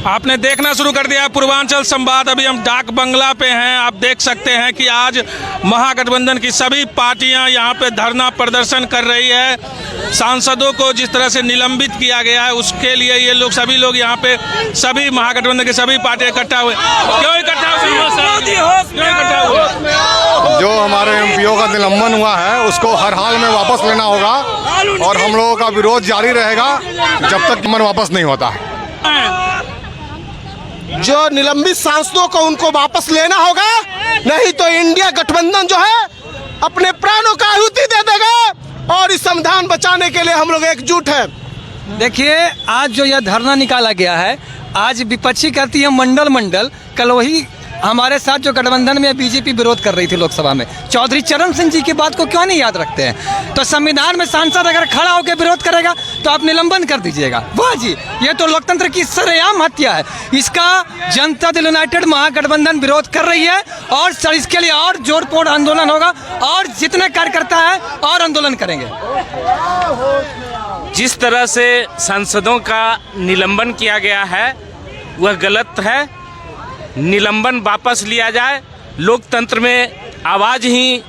आपने देखना शुरू कर दिया पूर्वांचल संवाद। अभी हम डाक बंगला पे हैं। आप देख सकते हैं कि आज महागठबंधन की सभी पार्टियां यहां पे धरना प्रदर्शन कर रही है। सांसदों को जिस तरह से निलंबित किया गया है उसके लिए ये लोग सभी लोग यहां पे सभी महागठबंधन के सभी पार्टियां इकट्ठा हुए। क्यों इकट्ठा हुए? जो हमारे एमपीओ का निलंबन हुआ है उसको हर हाल में वापस लेना होगा और हम लोगों का विरोध जारी रहेगा जब तक मन वापस नहीं होता है। जो निलंबित सांसदों को उनको वापस लेना होगा, नहीं तो इंडिया गठबंधन जो है अपने प्राणों का आहुति दे देगा और इस संविधान बचाने के लिए हम लोग एकजुट हैं। देखिए, आज जो यह धरना निकाला गया है, आज विपक्षी कहती है मंडल मंडल, कल वही हमारे साथ जो गठबंधन में बीजेपी विरोध कर रही थी लोकसभा में, चौधरी चरण सिंह जी की बात को क्यों नहीं याद रखते हैं? तो संविधान में सांसद अगर खड़ा होकर विरोध करेगा तो आप निलंबन कर दीजिएगा। वाह जी, ये तो लोकतंत्र की सरेआम हत्या है। इसका जनता दल यूनाइटेड महागठबंधन विरोध कर रही है और इसके लिए और जोरतोड़ आंदोलन होगा और जितने कार्यकर्ता है और आंदोलन करेंगे। जिस तरह से सांसदों का निलंबन किया गया है वह गलत है। निलंबन वापस लिया जाए। लोकतंत्र में आवाज़ ही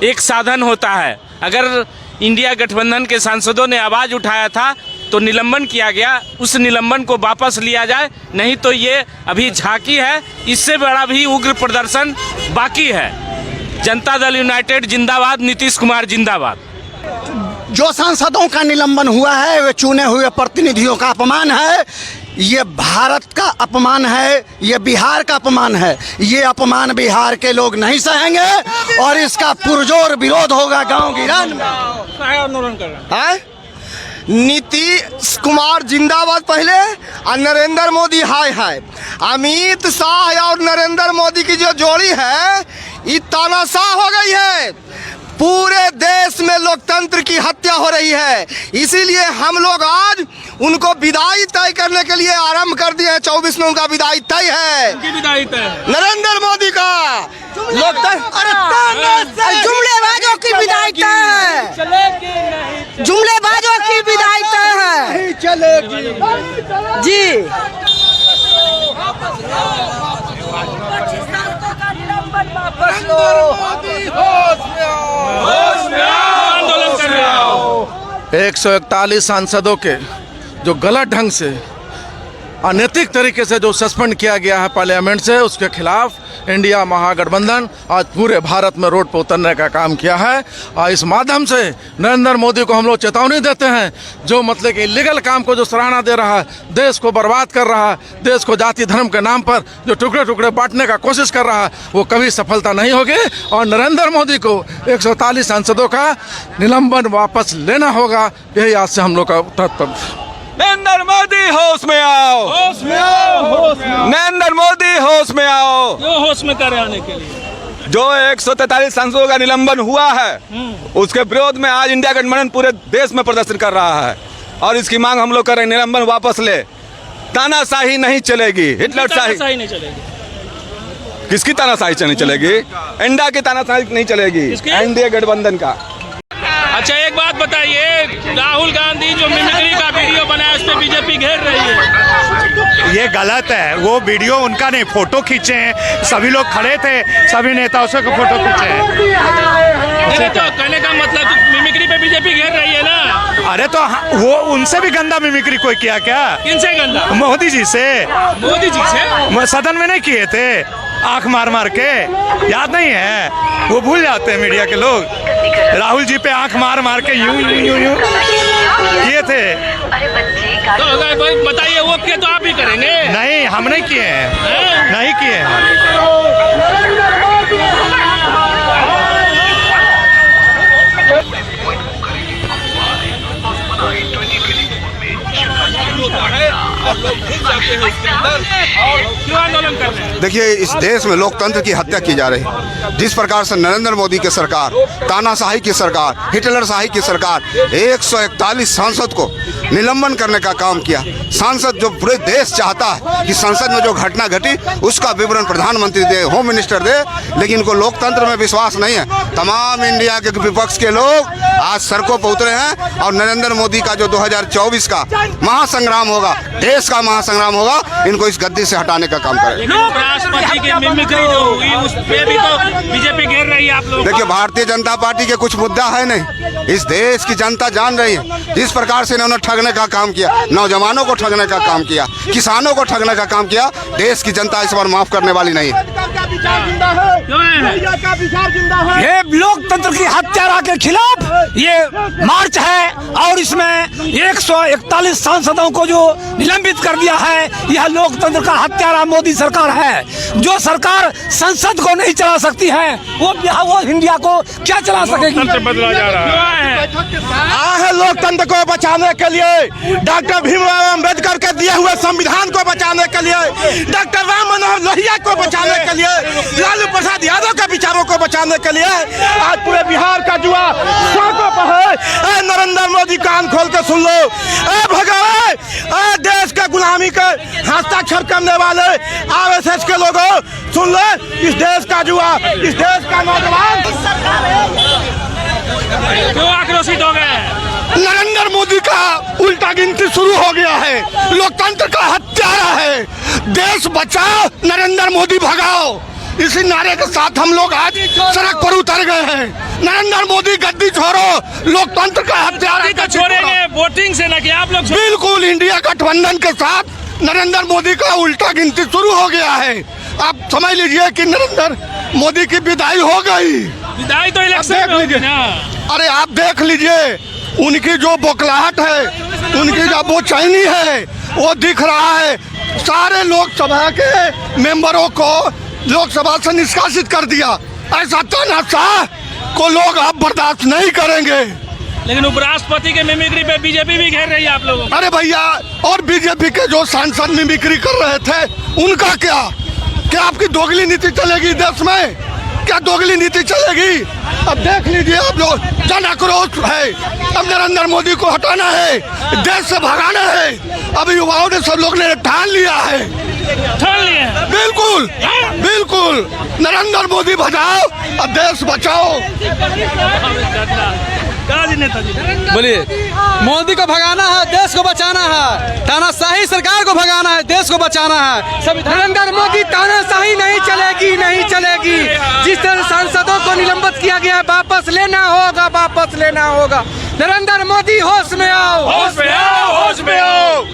एक साधन होता है। अगर इंडिया गठबंधन के सांसदों ने आवाज़ उठाया था तो निलंबन किया गया, उस निलंबन को वापस लिया जाए, नहीं तो ये अभी झांकी है। इससे बड़ा भी उग्र प्रदर्शन बाकी है। जनता दल यूनाइटेड जिंदाबाद, नीतीश कुमार जिंदाबाद। जो सांसदों का निलंबन हुआ है वे चुने हुए प्रतिनिधियों का अपमान है। ये भारत का अपमान है, ये बिहार का अपमान है। ये अपमान बिहार के लोग नहीं सहेंगे और इसका पुरजोर विरोध होगा गांव गिरान में। आंदोलन कर रहे हैं। नीतीश कुमार जिंदाबाद पहले और नरेंद्र मोदी हाय हाय। अमित शाह और नरेंद्र मोदी की जो जोड़ी है ये तानाशाह हो गई है। पूरे देश में लोकतंत्र की हत्या हो रही है। इसीलिए हम लोग आज उनको विदाई तय करने के लिए आरंभ कर दिए हैं। 24 में उनका विदाई तय है। विदाई तय नरेंद्र मोदी का जुमलेबाजों की विदाई तय है। जुमलेबाजों की विदाई तय है। चलेगी जी। आंदोलन कर रहे हो। 141 सांसदों के जो गलत ढंग से अनैतिक तरीके से जो सस्पेंड किया गया है पार्लियामेंट से, उसके खिलाफ इंडिया महागठबंधन आज पूरे भारत में रोड पर उतरने का काम किया है। और इस माध्यम से नरेंद्र मोदी को हम लोग चेतावनी देते हैं, जो मतलब कि इलीगल काम को जो सराहना दे रहा है, देश को बर्बाद कर रहा है, देश को जाति धर्म के नाम पर जो टुकड़े टुकड़े बांटने का कोशिश कर रहा है, वो कभी सफलता नहीं होगी। और नरेंद्र मोदी को 140 सांसदों का निलंबन वापस लेना होगा। यही आज से हम लोग का नरेंद्र मोदी होश में आओ, होश में आओ, होश में आओ। नरेंद्र मोदी होश में आओ। क्यों होश में करे आने के लिए? जो 143 सांसदों का निलंबन हुआ है उसके विरोध में आज इंडिया गठबंधन पूरे देश में प्रदर्शन कर रहा है और इसकी मांग हम लोग कर रहे हैं। निलंबन वापस ले। तानाशाही नहीं चलेगी, हिटलर शाही नहीं चलेगी। किसकी तानाशाही नहीं चलेगी? इंडिया की तानाशाही नहीं चलेगी, एनडीए गठबंधन का। अच्छा, एक बात बताइए, राहुल गांधी जो मिमिक्री का वीडियो बनाया उस पर बीजेपी घेर रही है। ये गलत है। वो वीडियो उनका नहीं, फोटो खींचे हैं। सभी लोग खड़े थे, सभी नेताओं से फोटो खींचे हैं। तो कहने का मतलब मिमिक्री पे बीजेपी घेर रही है ना? अरे तो वो उनसे भी गंदा मिमिक्री कोई किया क्या? किनसे गंदा? मोदी जी से। मोदी जी से सदन में नहीं किए थे आंख मार मार के? याद नहीं है? वो भूल जाते हैं मीडिया के लोग। राहुल जी पे आंख मार मार के यूं यूं यूं यूं किए थे। तो अगर बताइए वो किए तो आप भी करेंगे? नहीं, हम नहीं किए हैं, नहीं किए हैं। देखिए, इस देश में लोकतंत्र की हत्या की जा रही है। जिस प्रकार से नरेंद्र मोदी की सरकार, तानाशाही की सरकार, हिटलर शाही की सरकार 141 सांसद को निलंबन करने का काम किया। सांसद जो पूरे देश चाहता है कि संसद में जो घटना घटी उसका विवरण प्रधानमंत्री दे, होम मिनिस्टर दे, लेकिन इनको लोकतंत्र में विश्वास नहीं है। तमाम इंडिया के विपक्ष के लोग आज सड़कों पर उतरे हैं और नरेंद्र मोदी का जो 2024 का महासंग्राम होगा, देश का महासंग्राम होगा, इनको इस गद्दी से हटाने का काम करें। राष्ट्रपति की मिमिक्री जो हुई उस पे भी तो बीजेपी घेर रही है आप लोग। देखिए, भारतीय जनता पार्टी के कुछ मुद्दा है नहीं, इस देश की जनता जान रही है। जिस प्रकार से इन्होंने ठगने का काम किया, नौजवानों को ठगने का काम किया, किसानों को ठगने का काम किया, देश की जनता इस बार माफ करने वाली नहीं है। ये लोकतंत्र की हत्यारा के खिलाफ ये मार्च है और इसमें 141 सांसदों को जो निलंबित कर दिया है, यह लोकतंत्र का हत्यारा मोदी सरकार है। जो सरकार संसद को नहीं चला सकती है वो इंडिया को क्या चला सकेगी? बदला जा रहा है। है लोकतंत्र को बचाने के लिए, डॉक्टर भीमराव अम्बेडकर के दिए हुए संविधान को बचाने के लिए, डॉक्टर राम मनोहर लोहिया को बचाने के लिए, लालू प्रसाद यादव के विचारों को बचाने के लिए आज पूरे बिहार का जुआ सड़कों पर है। नरेंद्र मोदी कान खोल के सुन लो, भगवान देश के गुलामी के हस्ताक्षर करने वाले आरएसएस के लोगों, सुन लो, इस देश का जुआ, इस देश का नौजवान क्यों आक्रोशित हो गए? नरेंद्र मोदी का उल्टा गिनती शुरू हो गया है। लोकतंत्र का हत्यारा है। देश बचाओ, नरेंद्र मोदी भगाओ, इसी नारे के साथ हम लोग आज सड़क पर उतर गए हैं। नरेंद्र मोदी गद्दी छोड़ो, लोकतंत्र का हत्यारा तो छोड़ेंगे वोटिंग से ना कि आप लोग बिल्कुल इंडिया गठबंधन के साथ नरेंद्र मोदी का उल्टा गिनती शुरू हो गया है। आप समझ लीजिए कि नरेंद्र मोदी की विदाई हो गई। विदाई तो इलेक्शन में होगी ना। अरे आप देख लीजिए, उनकी जो बौखलाहट है, उनकी जो बेचैनी है, वो दिख रहा है। सारे लोकसभा के मेंबरों को लोकसभा से निष्कासित कर दिया। ऐसा तानाशाह को लोग अब बर्दाश्त नहीं करेंगे। लेकिन उपराष्ट्रपति के मिमिक्री पे बीजेपी भी घेर रही है आप लोगों को। अरे भैया, और बीजेपी के जो सांसद मिमिक्री कर रहे थे उनका क्या आपकी दोगली नीति चलेगी देश में? क्या दोगली नीति चलेगी? अब देख लीजिए आप लोग, जन आक्रोश है। अब नरेंद्र मोदी को हटाना है, देश से भगाना है। अब युवाओं ने सब लोग ने ठान लिया है। ठान लिए हैं? बिल्कुल बिल्कुल, नरेंद्र मोदी भगाओ और देश बचाओ। बोलिए, मोदी को भगाना है, देश को बचाना है, तानाशाही सरकार को भगाना है, देश को बचाना है। नरेंद्र मोदी तानाशाही नहीं चलेगी, नहीं चलेगी। जिस तरह सांसदों को निलंबित किया गया है, वापस लेना होगा, वापस लेना होगा। नरेंद्र मोदी होश में आओ, होश में आओ, होश में आओ।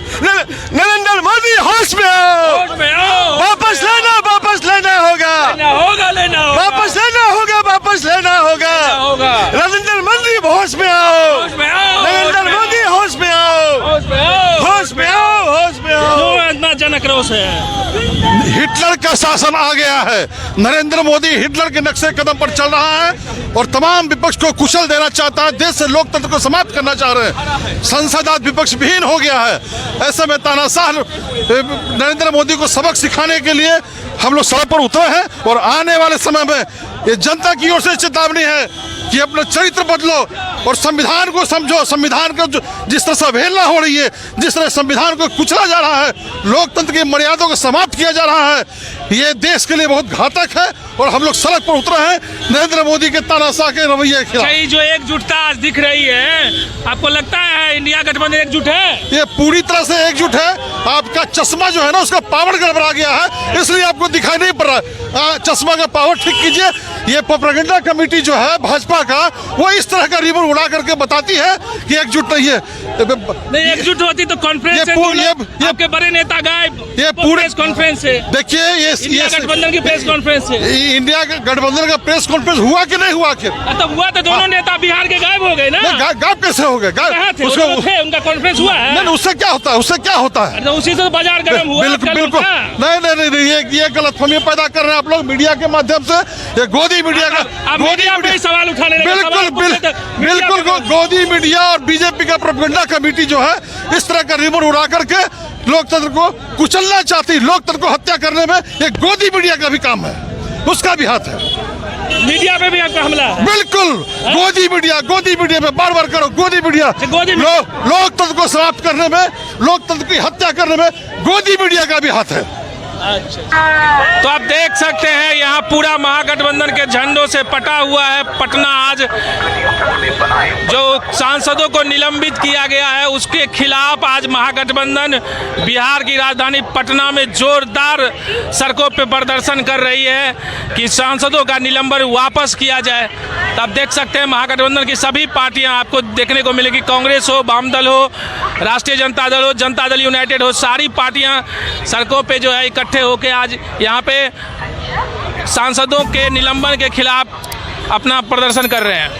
नरेंद्र मोदी होश में आओ, होश में आओ। वापस लेना होगा, लेना होगा, लेना होगा। वापस लेना होगा, वापस लेना होगा। होगा। नरेंद्र मोदी होश में आओ, होश में आओ। नरेंद्र मोदी होश में आओ, होश में आओ। होश में आओ, होश में आओ। क्यों इतना जन आक्रोश है? हिटलर का शासन आ गया है। नरेंद्र मोदी हिटलर के नक्शे कदम पर चल रहा है और तमाम विपक्ष को कुचल देना चाहता है। देश से लोकतंत्र को समाप्त करना चाह रहे हैं। संसद आज विपक्ष विहीन हो गया है। ऐसे में तानाशाह नरेंद्र मोदी को सबक सिखाने के लिए हम लोग सड़क पर उतरे हैं और आने वाले समय में ये जनता की ओर से चेतावनी है कि अपना चरित्र बदलो और संविधान को समझो। संविधान को जिस तरह से अवहेलना हो रही है, जिस तरह संविधान को कुचला जा रहा है, लोकतंत्र की मर्यादा को समाप्त किया जा रहा है, ये देश के लिए बहुत घातक है और हम लोग सड़क पर उतरे हैं नरेंद्र मोदी के तानाशाह के रवैये के खिलाफ। जो एकजुटता आज दिख रही है, आपको लगता है इंडिया गठबंधन एकजुट है? ये पूरी तरह से एकजुट है। आपका चश्मा जो है ना, उसका पावर गड़बड़ा गया है, इसलिए आपको दिखाई नहीं पड़ रहा है। चश्मा का पावर ठीक कीजिए। ये प्रोपेगेंडा कमेटी जो है भाजपा का, वो इस तरह का रिबन उड़ा करके बताती है कि एकजुट नहीं है। नहीं, एकजुट होती तो कॉन्फ्रेंस से आपके बड़े नेता गायब, ये पूरे कॉन्फ्रेंस से देखिए, ये इंडिया गठबंधन की प्रेस कॉन्फ्रेंस से इंडिया गठबंधन का प्रेस कॉन्फ्रेंस हुआ कि नहीं हुआ? आखिर तो हुआ तो दोनों नेता बिहार के गायब हो गए ना। गायब कैसे हो गए? कहाँ थे? उसको थे, उनका कॉन्फ्रेंस हुआ है। नहीं, उससे क्या होता है? उससे क्या होता है? तो उसी से बाजार गर्म हुआ। बिल्कुल बिल्कुल नहीं, ये गलतफहमी पैदा कर रहे हैं आप लोग मीडिया के माध्यम से। ये गोदी मीडिया का मीडिया पे सवाल उठाने लगे। बिल्कुल गोदी मीडिया और बीजेपी का प्रोपेगेंडा कमेटी जो है इस तरह का रिबन उड़ा करके लोकतंत्र को कुचलना चाहती, लोकतंत्र को हत्या करने में ये गोदी मीडिया का भी काम है, उसका भी हाथ है। मीडिया पे भी आपका हमला है। बिल्कुल गोदी मीडिया पे बार बार करो गोदी मीडिया लोकतंत्र को समाप्त करने में, लोकतंत्र की हत्या करने में गोदी मीडिया का भी हाथ है। तो आप देख सकते हैं यहाँ पूरा महागठबंधन के झंडों से पटा हुआ है पटना। आज जो सांसदों को निलंबित किया गया है उसके खिलाफ आज महागठबंधन बिहार की राजधानी पटना में जोरदार सड़कों पे प्रदर्शन कर रही है कि सांसदों का निलंबन वापस किया जाए। तो आप देख सकते हैं महागठबंधन की सभी पार्टियां आपको देखने को मिलेगी, कांग्रेस हो, वामदल हो, राष्ट्रीय जनता दल हो, जनता दल यूनाइटेड हो, सारी पार्टियां सड़कों पे जो है इकट्ठे होकर आज यहाँ पे सांसदों के निलंबन के खिलाफ अपना प्रदर्शन कर रहे हैं।